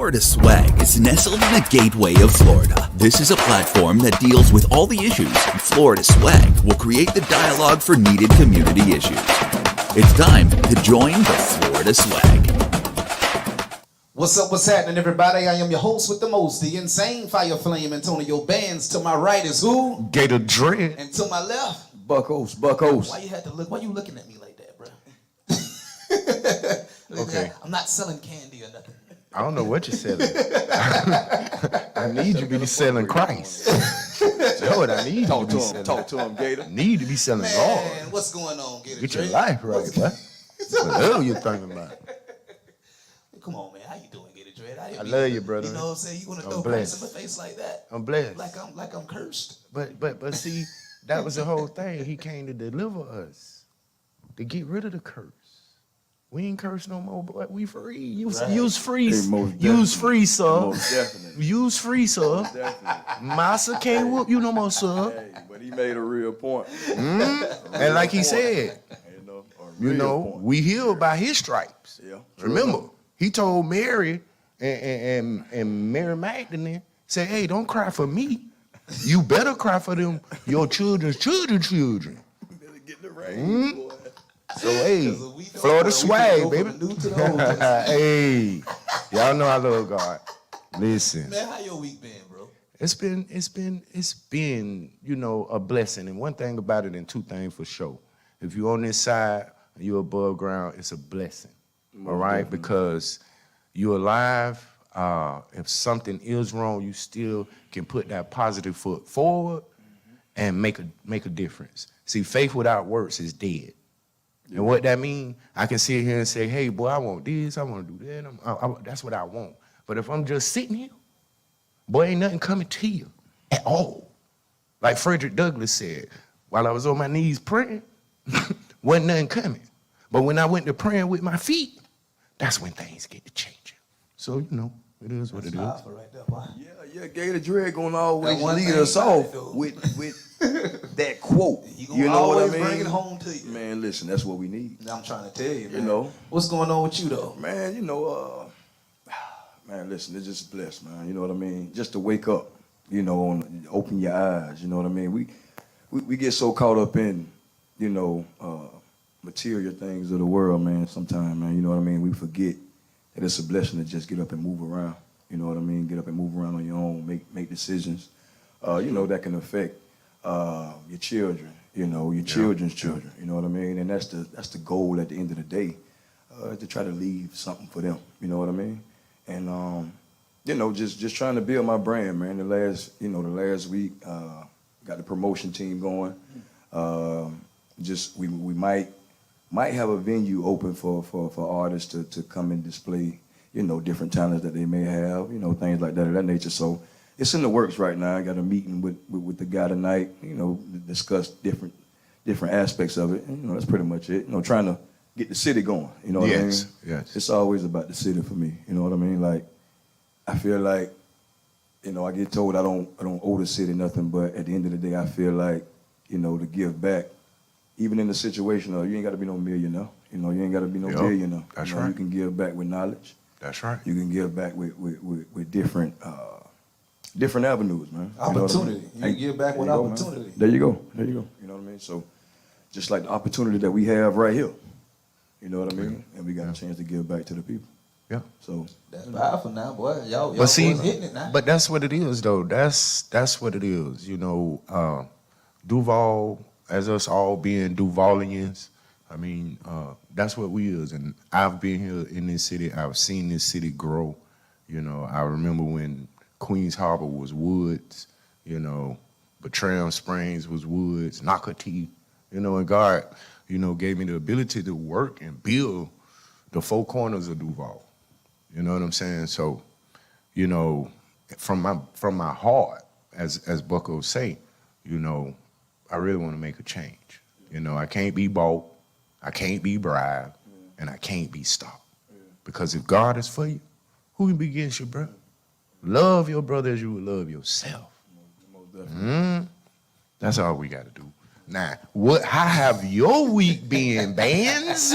Florida Swag is nestled in the gateway of Florida. This is a platform that deals with all the issues. Florida Swag will create the dialogue for needed community issues. It's time to join the Florida Swag. What's up, what's happening, everybody? I am your host with the most, the insane fire flame Antonio Bands. To my right is who? Gator Dread. And to my left? Buckos. Why you looking at me like that, bro? Okay. I'm not selling candy or nothing. I don't know what you're selling. I need you to be selling Christ. That's what I need Talk you to to be him. selling. Talk to him, Gator. Need to be selling Lord. Man, what's going on, Gator Get your Dre? life right, boy. What the hell you thinking about? Come on, man. How you doing, Gator Dre? I love you, brother. You know what I'm saying? You want to I'm throw blessed. Christ in my face like that? I'm blessed. Like I'm cursed. But see, that was the whole thing. He came to deliver us, to get rid of the curse. We ain't cursed no more, boy. We free. Use free. Hey, most Use definitely. free, sir. Most definitely. Use free, sir. Definitely. Massa can't whoop you no more, sir. Hey, but he made a real point. And like he said, You know, we healed by his stripes. Yeah. Remember, he told Mary and Mary Magdalene, say, hey, don't cry for me. You better cry for them, your children's children. Better get the rain, boy. So, hey, We know Florida we swag, can go baby. from the new to the old. Hey, y'all know I love God. Listen, Man, how your week been, bro? it's been, you know, a blessing. And one thing about it, and two things for sure. If you're on this side, you're above ground, it's a blessing. All right? Because you're alive. If something is wrong, you still can put that positive foot forward and make a difference. See, faith without works is dead. And what that means, I can sit here and say, hey, boy, I want this, I want to do that. That's what I want. But if I'm just sitting here, boy, ain't nothing coming to you at all. Like Frederick Douglass said, while I was on my knees praying, wasn't nothing coming. But when I went to praying with my feet, that's when things get to changing. So, you know, it is what it is. Powerful right there, boy. Yeah, Gator Dread gonna always That one lead thing us about off it, though. with that quote. You gonna You know what I always mean? bring it home to you. Man, listen, that's what we need. I'm trying to tell you, man. You know. What's going on with you, though? Man, you know, man, listen, it's just blessed, man. You know what I mean? Just to wake up, you know, and open your eyes. You know what I mean? We get so caught up in, you know, material things of the world, man. Sometimes, man, you know what I mean? We forget that it's a blessing to just get up and move around. You know what I mean? Get up and move around on your own, make decisions, you know, that can affect your children, you know, your children's children. You know what I mean? And that's the goal at the end of the day, to try to leave something for them. You know what I mean? And you know, just trying to build my brand, man. The last week, got the promotion team going. We might have a venue open for artists to come and display, you know, different talents that they may have, you know, things like that of that nature. So it's in the works right now. I got a meeting with the guy tonight, you know, to discuss different aspects of it. And, you know, that's pretty much it. You know, trying to get the city going. You know what I mean? Yes. It's always about the city for me. You know what I mean? Like, I feel like, you know, I get told I don't owe the city nothing, but at the end of the day, I feel like, you know, to give back, even in the situation of you ain't got to be no millionaire. You know, you ain't got to be no billionaire. That's you know, right. You can give back with knowledge. That's right. You can give back with different avenues, man. Opportunity. You know what I mean? You give back with There you go, opportunity. man. There you go. You know what I mean? So, just like the opportunity that we have right here. You know what I mean? And we got a chance to give back to the people. Yeah. So That's powerful now, boy. Y'all But see, boys hitting it now. but that's what it is, though. That's what it is. You know, Duval, as us all being Duvalians, I mean, that's what we is. And I've been here in this city. I've seen this city grow. You know, I remember when Queens Harbor was woods, you know, Bertram Springs was woods, Nocatee, you know, and God, you know, gave me the ability to work and build the four corners of Duval. You know what I'm saying? So, you know, from my heart, as Bucko say, you know, I really want to make a change. You know, I can't be bought, I can't be bribed, and I can't be stopped. Because if God is for you, who can be against you, bro? Love your brother as you would love yourself. most definitely. That's all we got to do. Now, how have your week been, Bands?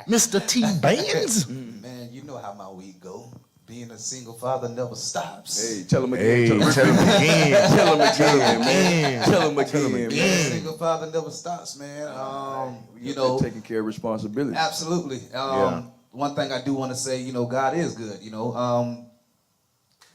Mr. T. Bands? Man, you know how my week go. Being a single father never stops. Hey, tell him Hey, again. tell him again. Tell him again, man. Tell him again, Being a man. single father never stops, man. You know, taking care of responsibility. Absolutely. Yeah. One thing I do want to say, God is good.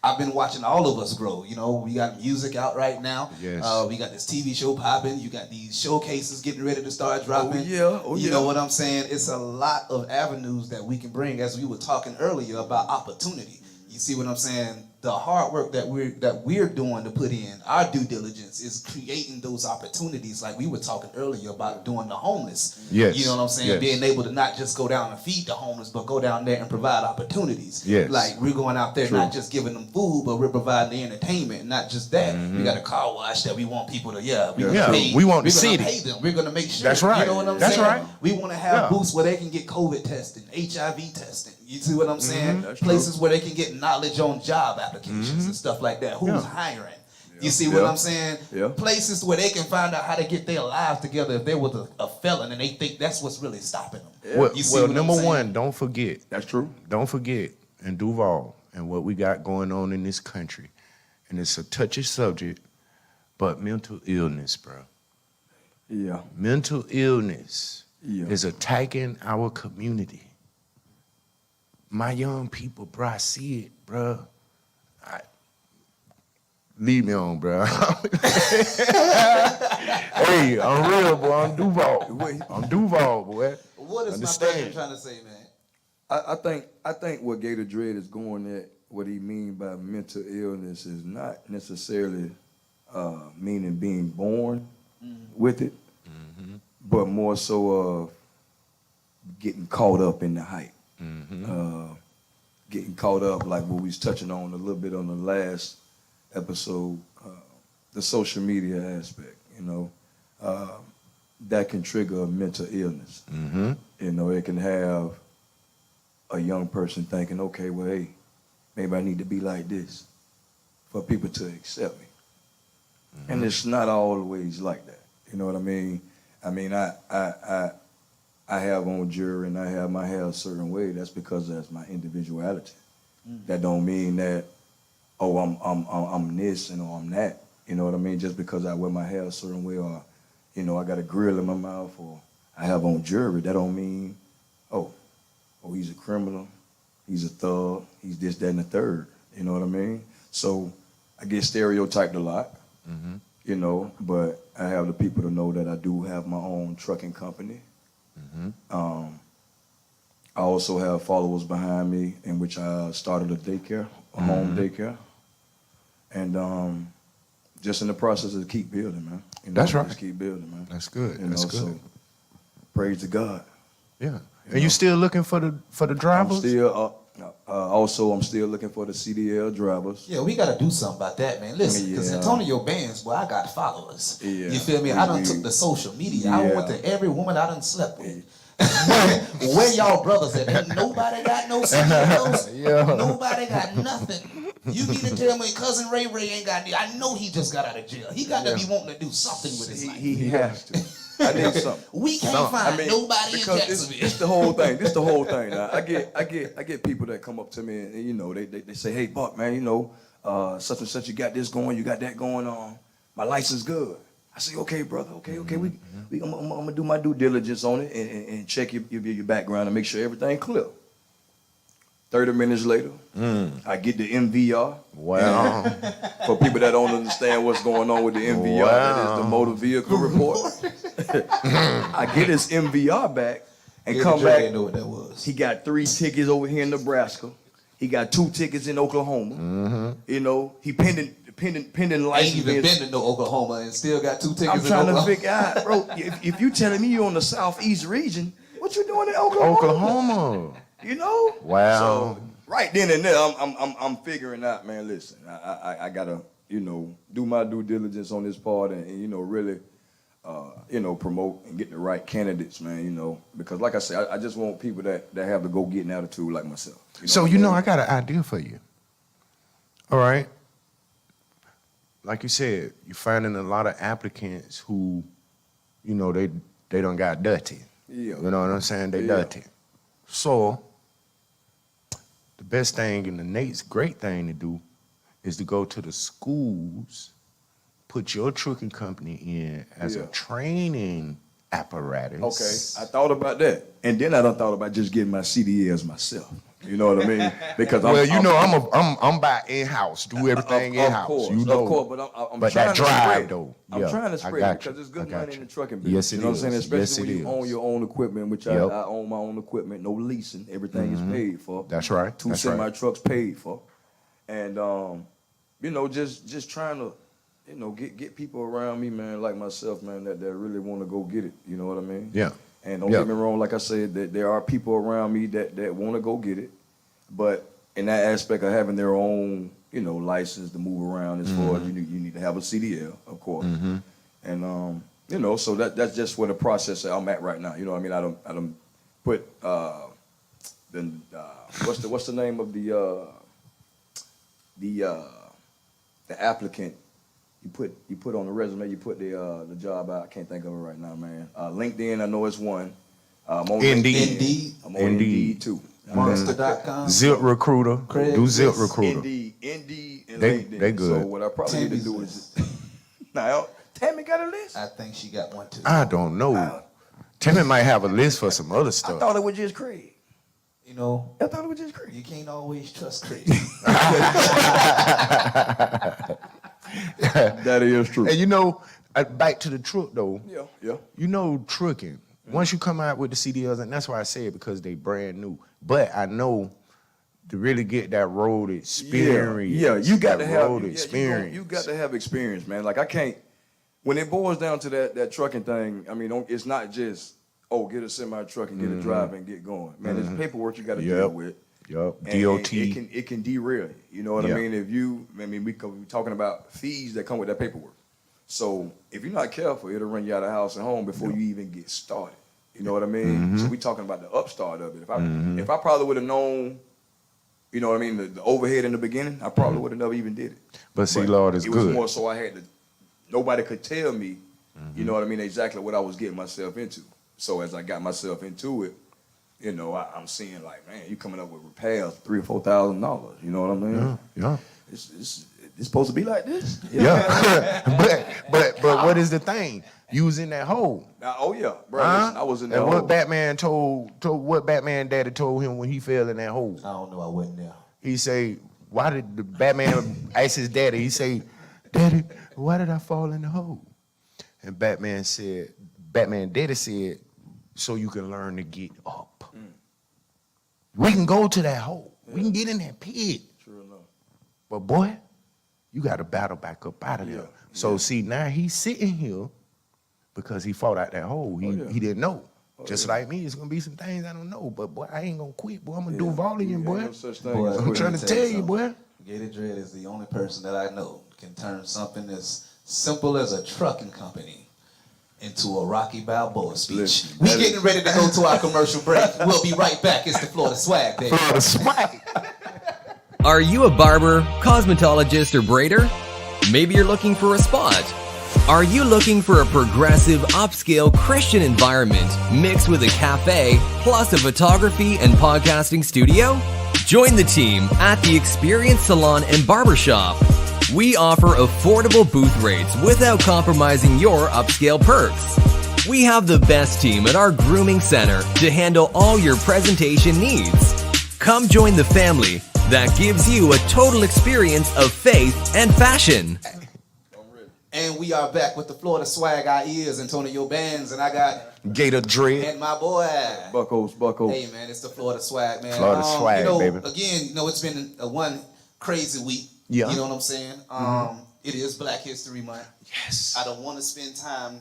I've been watching all of us grow. We got music out right now. Yes. We got this TV show popping. You got these showcases getting ready to start dropping. yeah. Oh, You yeah. know what I'm saying? It's a lot of avenues that we can bring, as we were talking earlier about opportunity. You see what I'm saying? The hard work that we're doing to put in, our due diligence, is creating those opportunities, like we were talking earlier about doing the homeless. Yes. You know what I'm saying? Yes. Being able to not just go down and feed the homeless, but go down there and provide opportunities. Yes. Like we're going out there True. not just giving them food, but we're providing the entertainment. Not just that. We got a car wash that we want people to, we're Mm-hmm. Yeah, gonna pay, we want the we're gonna city. pay them. We're gonna make sure. That's right. You know what I'm That's saying? right. We want to have Yeah. booths where they can get COVID testing, HIV testing. You see what I'm saying? That's Places where they can get knowledge on job applications and stuff like that. Who's Yeah. hiring? You see what Yeah. I'm saying? Yeah. Places where they can find out how to get their lives together if they was a felon and they think that's what's really stopping them. Well, You see well what I'm number saying? one, don't forget. That's true. Don't forget in Duval and what we got going on in this country. And it's a touchy subject, but mental illness, bro. Yeah. Mental illness Yeah. is attacking our community. My young people, bro, I see it, bro. Leave me on, bro. Hey, I'm real, boy. I'm Duval. I'm Duval, boy. What is Understand. my brother trying to say, man? I think what Gator Dread is going at, what he mean by mental illness, is not necessarily meaning being born with it, but more so of getting caught up in the hype. Getting caught up, like what we was touching on a little bit on the last episode, the social media aspect, that can trigger a mental illness. It can have a young person thinking, okay, well, hey, maybe I need to be like this for people to accept me. And it's not always like that. You know what I mean? I mean, I have on jewelry and I have my hair a certain way. That's because that's my individuality. That don't mean that, oh, I'm this and I'm that. You know what I mean? Just because I wear my hair a certain way, or I got a grill in my mouth, or I have on jewelry, that don't mean, oh, he's a criminal, he's a thug, he's this, that, and the third. You know what I mean? So I get stereotyped a lot, but I have the people to know that I do have my own trucking company. I also have followers behind me, in which I started a daycare, a home daycare, and just in the process of keep building, man. That's right. Just keep building, man. That's good. That's good. So praise to God. Yeah. And you still looking for the drivers? I'm still I'm still looking for the CDL drivers. Yeah, we got to do something about that, man. Listen, because Yeah. Antonio Bands, boy, I got followers. Yeah. You feel me? I done took the social media. I Yeah. went to every woman I done slept with. Where y'all brothers at? Ain't nobody got no CDLs. Yeah. Nobody got nothing. You mean to tell me cousin Ray ain't got any? I know he just got out of jail. He got to be wanting to do something with his life. He has to. I need something. We can't find nobody in because Jacksonville. it's the whole thing. This the whole thing. Now, I get people that come up to me and they say, hey Buck, man, such and such, you got this going, you got that going on. My license good. I say, okay, brother, okay. I'm gonna do my due diligence on it and check your background and make sure everything clear. 30 minutes later, I get the MVR. Wow. For people that don't understand what's going on with the MVR, that is the motor vehicle report. I get his MVR back and Yeah, come Jay back. didn't know what that was. He got 3 tickets over here in Nebraska. He got 2 tickets in Oklahoma. He pending Ain't license. even been to no Oklahoma and still got 2 tickets I'm in trying to Oklahoma. figure out, bro. If you telling me you on the southeast region, what you doing in Oklahoma? Oklahoma. Wow. So right then and there, I'm figuring out, man. Listen, I gotta do my due diligence on this part and really promote and get the right candidates, man. Because like I said, I just want people that have the go getting attitude like myself. So I got an idea for you. All right. Like you said, you're finding a lot of applicants who, they done got dirty. Yeah. You know what I'm saying? They Yeah. dirty. So the best thing and the next great thing to do is to go to the schools, put your trucking company in as a training apparatus. Okay, I thought about that, and then I done thought about just getting my CDA as myself. You know what I mean? Because I'm by in-house, do everything in-house. Of course, but I'm but trying that to drive spread. though, I'm trying to spread because there's good money in the trucking business. Yes, it you know what I'm saying? is. Especially Yes, when you own your own equipment, which I own my own equipment, no leasing, everything is paid for. That's right. Two That's semi right. trucks paid for, and you know, just trying to, you know, get people around me, man, like myself, man, that really want to go get it. You know what I mean? Yeah. And don't get me wrong, like I said, that there are people around me that want to go get it, but in that aspect of having their own, you know, license to move around, as far as you need to have a CDL, of course, and you know, so that's just where the process I'm at right now. You know what I mean? I don't put what's the name of the applicant. You put on the resume, you put the job out. I can't think of it right now, man. LinkedIn, I know it's one. I'm on Indeed. I'm on Indeed too. Monster.com. Zip Recruiter. Do Zip Recruiter. Indeed, and They LinkedIn. good. So what I probably need to do is now. Tammy got a list. I think she got one too. I don't know. Timmy might have a list for some other I stuff. thought it was just Craig. You know, I thought it was just Craig. you can't always trust Craig. That is true. And you know, back to the truck though. Yeah. You know, trucking. Once you come out with the CDLs, and that's why I say it because they brand new. But I know to really get that road experience. Yeah, you got to have road experience. You got to have experience, man. Like I can't. When it boils down to that trucking thing, I mean, it's not just get a semi truck and get a drive and get going. Man, there's paperwork you got to deal with. Yup. And DOT. it can derail you. You know what I mean? We're talking about fees that come with that paperwork. So if you're not careful, it'll run you out of house and home before you even get started. You know what I mean? So we're talking about the upstart of it. If I probably would have known, you know what I mean, the overhead in the beginning, I probably would have never even did it. But see, Lord is it good. was more so I had to. Nobody could tell me, you know what I mean, exactly what I was getting myself into. So as I got myself into it, you know, I'm seeing like, man, you coming up with repairs $3,000 or $4,000. You know what I mean? Yeah. It's supposed to be like this. Yeah. but what is the thing? You was in that hole. Oh yeah, bro. Listen, I was in that and hole. what Batman told what Batman daddy told him when he fell in that hole? I don't know. I wasn't there. He say, why did the Batman ask his daddy? He say, Daddy, why did I fall in the hole? And Batman daddy said, so you can learn to get up. We can go to that hole. Yeah. We can get in that pit. True enough. But boy, you got to battle back up out of there. So see, now he's sitting here because he fought out that hole. He didn't know. Just like me, it's gonna be some things I don't know. But boy, I ain't gonna quit, boy. I'm gonna do volume, boy. No such thing Boy, as I'm quitting. trying to tell you, boy. Gator Dread is the only person that I know can turn something as simple as a trucking company into a Rocky Balboa speech. Listen, We getting ready to go to our commercial break. We'll be right back. It's the Florida Swag, baby. Florida swag. Are you a barber, cosmetologist, or braider? Maybe you're looking for a spot. Are you looking for a progressive, upscale Christian environment mixed with a cafe, plus a photography and podcasting studio? Join the team at the Experience Salon and Barbershop. We offer affordable booth rates without compromising your upscale perks. We have the best team at our grooming center to handle all your presentation needs. Come join the family that gives you a total experience of faith and fashion. And we are back with the Florida Swag. Our ears, Antonio Bands, and I got Gator Dread. and my boy. Buckles. Hey man, it's the Florida Swag, man. Florida Swag, baby. Again, it's been a one crazy week. Yeah. You know what I'm saying? It is Black History Month. Yes. I don't want to spend time,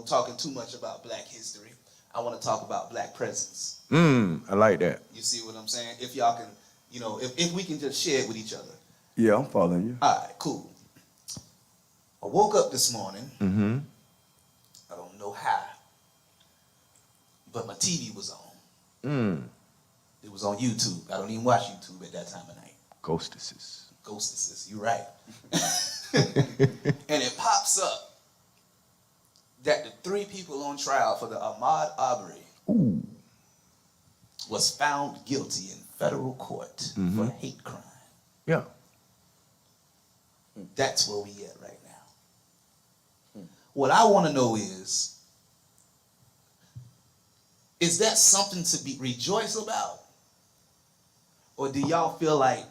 talking too much about Black history. I want to talk about Black presence. I like that. You see what I'm saying? If y'all can, if we can just share it with each other. Yeah, I'm following you. All right, cool. I woke up this morning. Mm-hmm. I don't know how, but my TV was on. It was on YouTube. I don't even watch YouTube at that time of night. Ghostesses. Ghostesses, you're right. And it pops up that the 3 people on trial for the Ahmaud Arbery was found guilty in federal court for hate crime. Yeah. That's where we at right now. What I want to know is that something to be rejoiced about? Or do y'all feel like,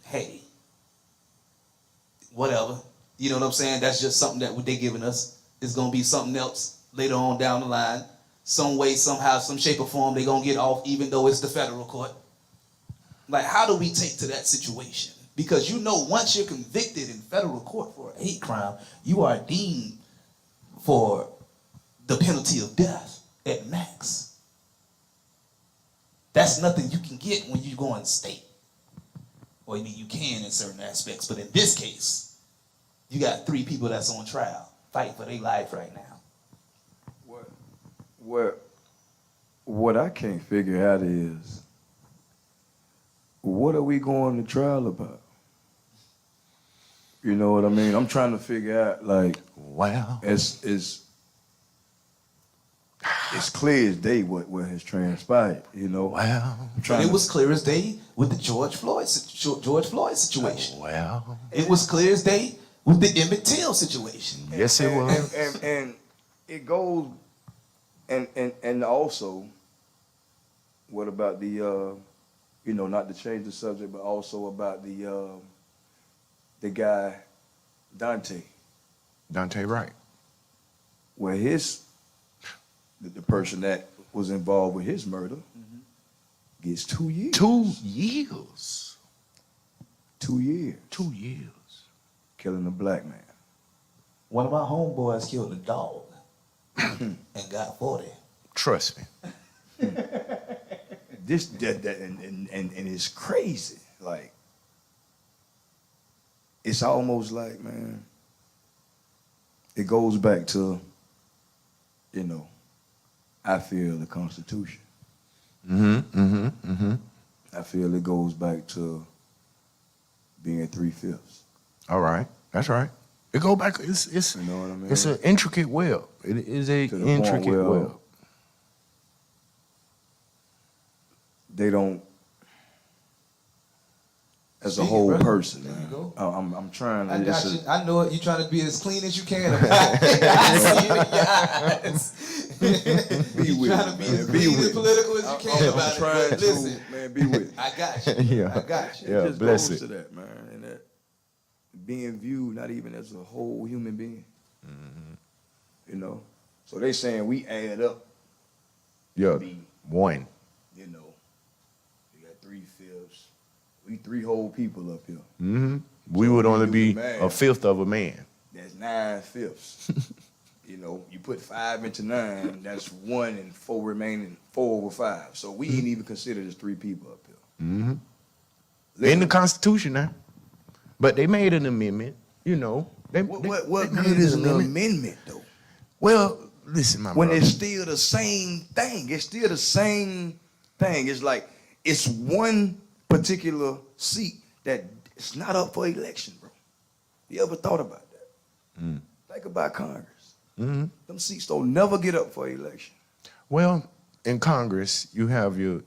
hey, whatever, you know what I'm saying? That's just something that they're giving us. It's going to be something else later on down the line. Some way, somehow, some shape or form, they're going to get off even though it's the federal court. Like, how do we take to that situation? Because you know, once you're convicted in federal court for a hate crime, you are deemed for the penalty of death at max. That's nothing you can get when you go in state. Or I mean, you can in certain aspects, but in this case, you got 3 people that's on trial, fighting for their life right now. What I can't figure out is, what are we going to trial about? You know what I mean? I'm trying to figure out, like, Wow. it's clear as day what has transpired, you know? Wow. But it was clear as day with the George Floyd situation. Wow. It was clear as day with the Emmett Till situation. Yes, it was. And it goes, and also, what about the, you know, not to change the subject, but also about the guy, Dante, Wright. where the person that was involved with his murder gets 2 years. 2 years. 2 years. 2 years. Killing a black man. One of my homeboys killed a dog and got 40. Trust me. And it's crazy. Like, it's almost like, man, it goes back to, you know, I feel the Constitution. I feel it goes back to being 3/5. All right. That's right. It go back. It's You know what I mean? It's an intricate web. It is a To the point intricate where web. They don't, as a Speak it, whole brother. person, There you man. go. I'm trying to. I got it's you. a- I know it. You're trying to be as clean as you can about it. I see it in your eyes. Be You're with trying it, to be man. as Be clean with and it. political as you can I'm about trying it. But to, listen, man, be with it. I got you. Yeah. I got you. Yeah, It just bless goes it. to that, man, and that being viewed not even as a whole human being. You know, so they saying we add up. Yeah. Be, One. you know, we got 3/5. We 3 whole people up here. We So would we only do be the math. a fifth of a man. That's 9/5. You know, you put 5 into 9. That's 1 and 4 remaining. 4 over 5. So we ain't even considered as 3 people up here. In the Constitution now. But they made an amendment, you know. What they good made is an an amendment though? Well, listen, my When brother. it's still the same thing. It's still the same thing. It's like it's one particular seat that it's not up for election, bro. You ever thought about that? Think about Congress. Them seats don't never get up for election. Well, in Congress, you have your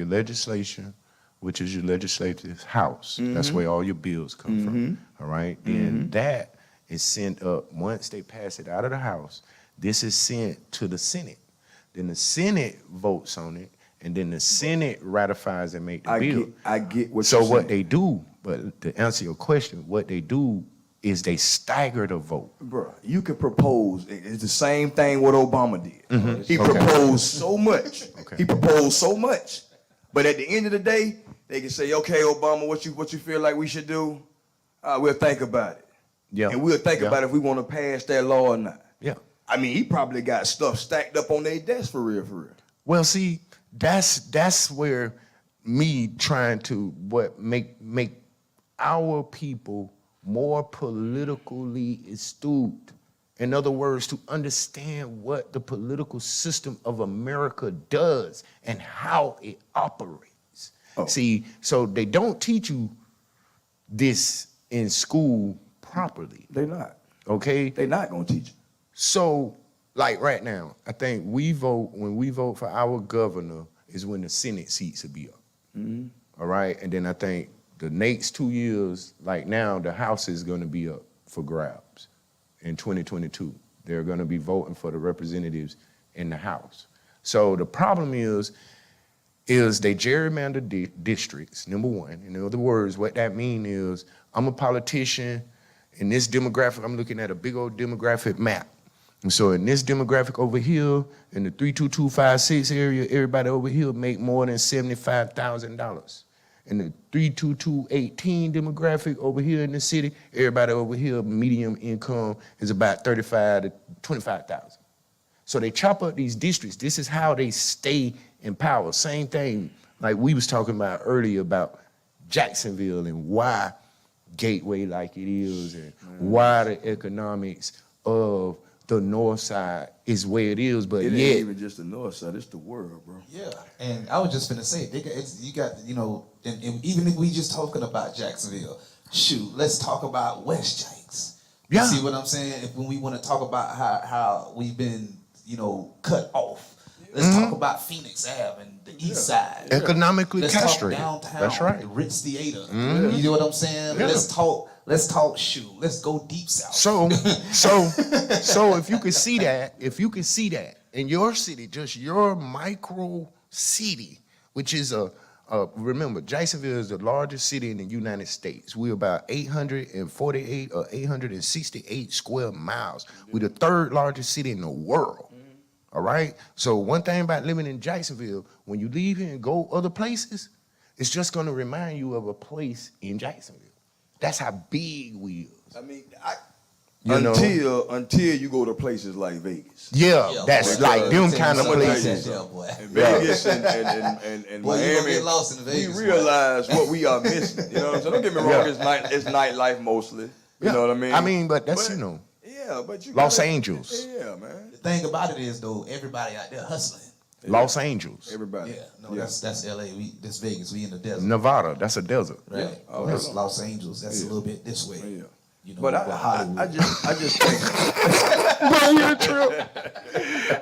legislation, which is your legislative house. That's where all your bills come from. All right. Then that is sent up once they pass it out of the House. This is sent to the Senate. Then the Senate votes on it, and then the Senate ratifies and make the bill. I get what So you're what saying. they do, but to answer your question, what they do is they stagger the vote. Bro, you can propose. It's the same thing what Obama did. He Okay. proposed so much. Okay. He proposed so much. But at the end of the day, they can say, "Okay, Obama, what you feel like we should do? We'll think about it. Yeah. And we'll think Yeah. about if we want to pass that law or not." Yeah. I mean, he probably got stuff stacked up on their desk for real, for real. Well, see, that's where me trying to make our people more politically astute. In other words, to understand what the political system of America does and how it operates. Oh. See, so they don't teach you this in school properly, They not. okay? They not gonna teach you. So, like right now, I think when we vote for our governor, is when the Senate seats will be up. All right, and then I think the next 2 years, like now, the House is going to be up for grabs in 2022. They're going to be voting for the representatives in the House. So the problem is they gerrymander districts, number one. In other words, what that means is I'm a politician. In this demographic, I'm looking at a big old demographic map. And so in this demographic over here, in the 32256 area, everybody over here make more than $75,000. In the 32218 demographic over here in the city, everybody over here, medium income is about 35 to 25,000. So they chop up these districts. This is how they stay in power. Same thing like we was talking about earlier about Jacksonville and why Gateway like it is and why the economics of the north side is where it is, but It yet ain't even just the north side, it's the world, bro. Yeah, and I was just gonna say, you got, and even if we just talking about Jacksonville, shoot, let's talk about West Janks. Yeah. You see what I'm saying? When we want to talk about how we've been, cut off, let's talk about Phoenix Ave and the East Side. economically Let's castrated. talk downtown. That's right. The Ritz Theater. You know what I'm saying? Yeah. Let's talk. Shoot, let's go deep south. So if you can see that in your city, just your micro city, which is remember, Jacksonville is the largest city in the United States. We're about 848 or 868 square miles. We're the third largest city in the world. All right? So one thing about living in Jacksonville, when you leave here and go other places, it's just gonna remind you of a place in Jacksonville. That's how big we is. I mean, You know? until you go to places like Vegas. Yeah, that's boy. like them kind of I'ma tell you places. something. boy. In Vegas and Boy, you gonna Miami, get lost in Vegas, we boy. realize what we are missing. You know what I'm saying? Don't get me wrong, it's nightlife mostly. You know what I mean? But that's, Yeah, but you Los gotta- Angeles. Yeah, man. The thing about it is though, everybody out there hustling. Los Angeles, Everybody. Yeah, no, that's LA. That's Vegas. We in the desert, Nevada, that's a desert. right? Yeah. Oh, That's yeah. Los Angeles. That's a little bit this way. Yeah. But But I just think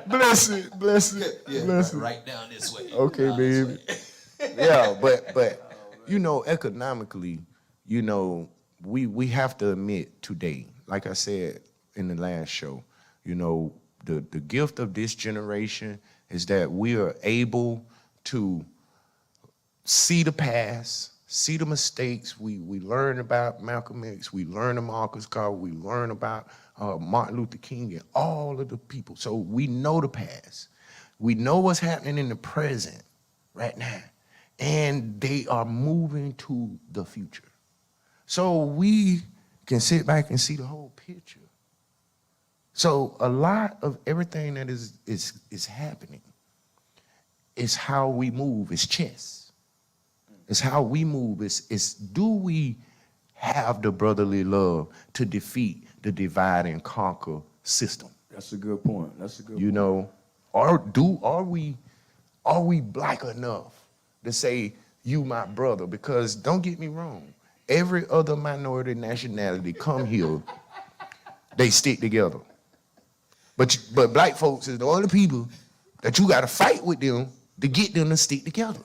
Bless it. yeah, right down this way. Okay, Down this baby. way. Yeah, but economically, we have to admit today, like I said in the last show, the gift of this generation is that we are able to see the past, see the mistakes. We learn about Malcolm X, we learn about Marcus Garvey, we learn about Martin Luther King and all of the people. So we know the past. We know what's happening in the present right now. And they are moving to the future. So we can sit back and see the whole picture. So a lot of everything that is happening is how we move. It's chess. It's how we move. It's do we have the brotherly love to defeat the divide and conquer system? that's a good point. Are we black enough to say you my brother? Because don't get me wrong, every other minority nationality come here, they stick together. But black folks is the only people that you got to fight with them to get them to stick together.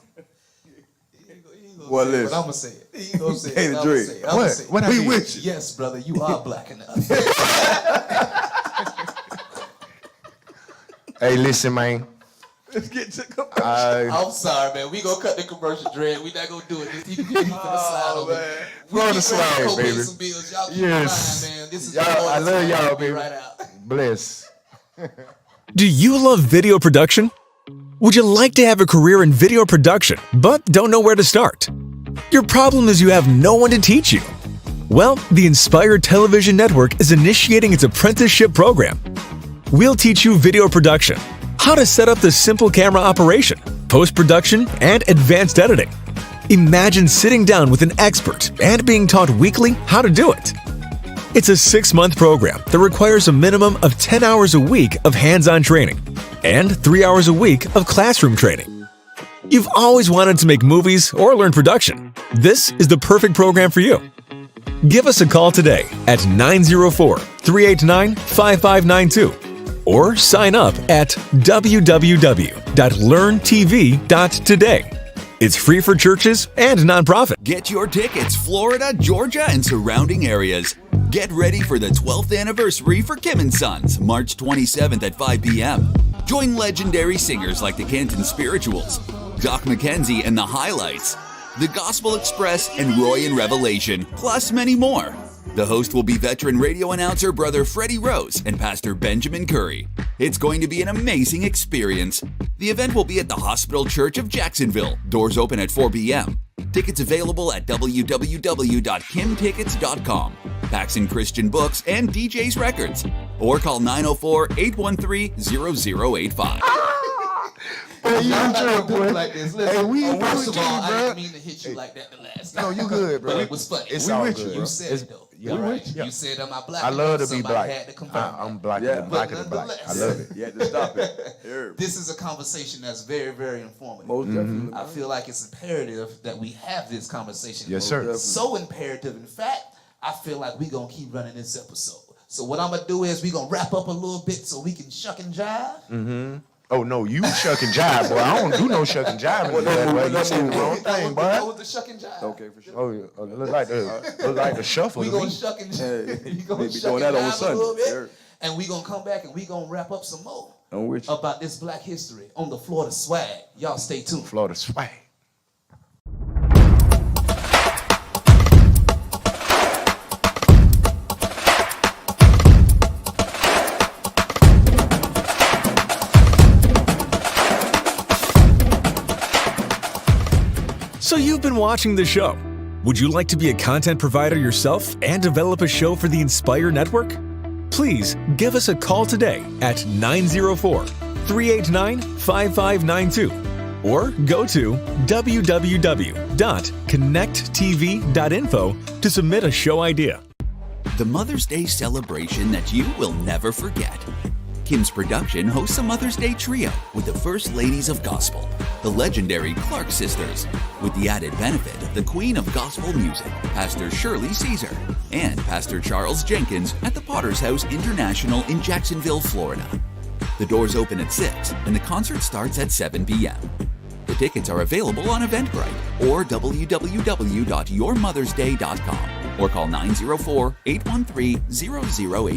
Well, But listen. I'm gonna say it. He gonna say it. Hey, I'ma Dre. say it. I'ma say it. What I We did? with you. Yes, brother, you are black enough. Hey, listen, man. Let's get to commercial. I'm sorry, man. We gonna cut the commercial, Dre. We not gonna do it. He finna slide over. man. We Go on the get ready slide, to go pay baby. some bills. Y'all keep Yes. in mind, man. This is Y'all, the I love Lord's y'all, time. We'll be baby. right out. Bless. Do you love video production? Would you like to have a career in video production, but don't know where to start? Your problem is you have no one to teach you. Well, the Inspired Television Network is initiating its apprenticeship program. We'll teach you video production, how to set up the simple camera operation, post-production, and advanced editing. Imagine sitting down with an expert and being taught weekly how to do it. It's a 6-month program that requires a minimum of 10 hours a week of hands-on training and 3 hours a week of classroom training. You've always wanted to make movies or learn production. This is the perfect program for you. Give us a call today at 904-389-5592 or sign up at www.learntv.today. It's free for churches and nonprofit. Get your tickets, Florida, Georgia, and surrounding areas. Get ready for the 12th anniversary for Kim & Sons, March 27th at 5 p.m. Join legendary singers like the Canton Spirituals, Doc McKenzie and the Highlights, The Gospel Express, and Roy and Revelation, plus many more. The host will be veteran radio announcer Brother Freddie Rose and Pastor Benjamin Curry. It's going to be an amazing experience. The event will be at the Hospital Church of Jacksonville. Doors open at 4 p.m. Tickets available at www.kimtickets.com, Paxson Christian Books, and DJ's Records. Or call 904-813-0085. Y'all not gonna do boy. it like this. Listen, Hey, we first of with all, you, I bro. didn't mean to hit you like that the last time. No, you good, bro. But it was funny. It's We all with good, you. bro. You said it though. Yeah, You're right. You said I'm black. I love to be Somebody black. had to confirm I'm that. black Yeah. and black But and black. I nonetheless- love it. You had to stop it. Here. This is a conversation that's very, very informative. Most definitely. I feel like it's imperative that we have this conversation. Yes, sir. definitely. So imperative, in fact, I feel like we're going to keep running this episode. So what I'm going to do is we're going to wrap up a little bit so we can shuck and jive. Oh no, you shuck and jive, boy. I don't do no shuck and jive. You saying the wrong thing, That boy. was the shuck and jive. Okay, for sure. Oh, yeah. Look like the shuffle We to gonna me. shuck and Hey, we gonna they be shuck doing and that on jive a Sunday. little bit, Sure. and we gonna come back and we gonna wrap up some more I'm with you. about this Black history on the Florida Swag. Y'all stay tuned. Florida swag. So you've been watching the show. Would you like to be a content provider yourself and develop a show for the Inspire Network? Please give us a call today at 904-389-5592 or go to www.connecttv.info to submit a show idea. The Mother's Day celebration that you will never forget. Kim's production hosts a Mother's Day trio with the First Ladies of Gospel, the legendary Clark Sisters, with the added benefit of the Queen of Gospel Music, Pastor Shirley Caesar, and Pastor Charles Jenkins at the Potter's House International in Jacksonville, Florida. The doors open at 6 and the concert starts at 7 p.m. The tickets are available on Eventbrite or www.yourmothersday.com or call 904-813-0085.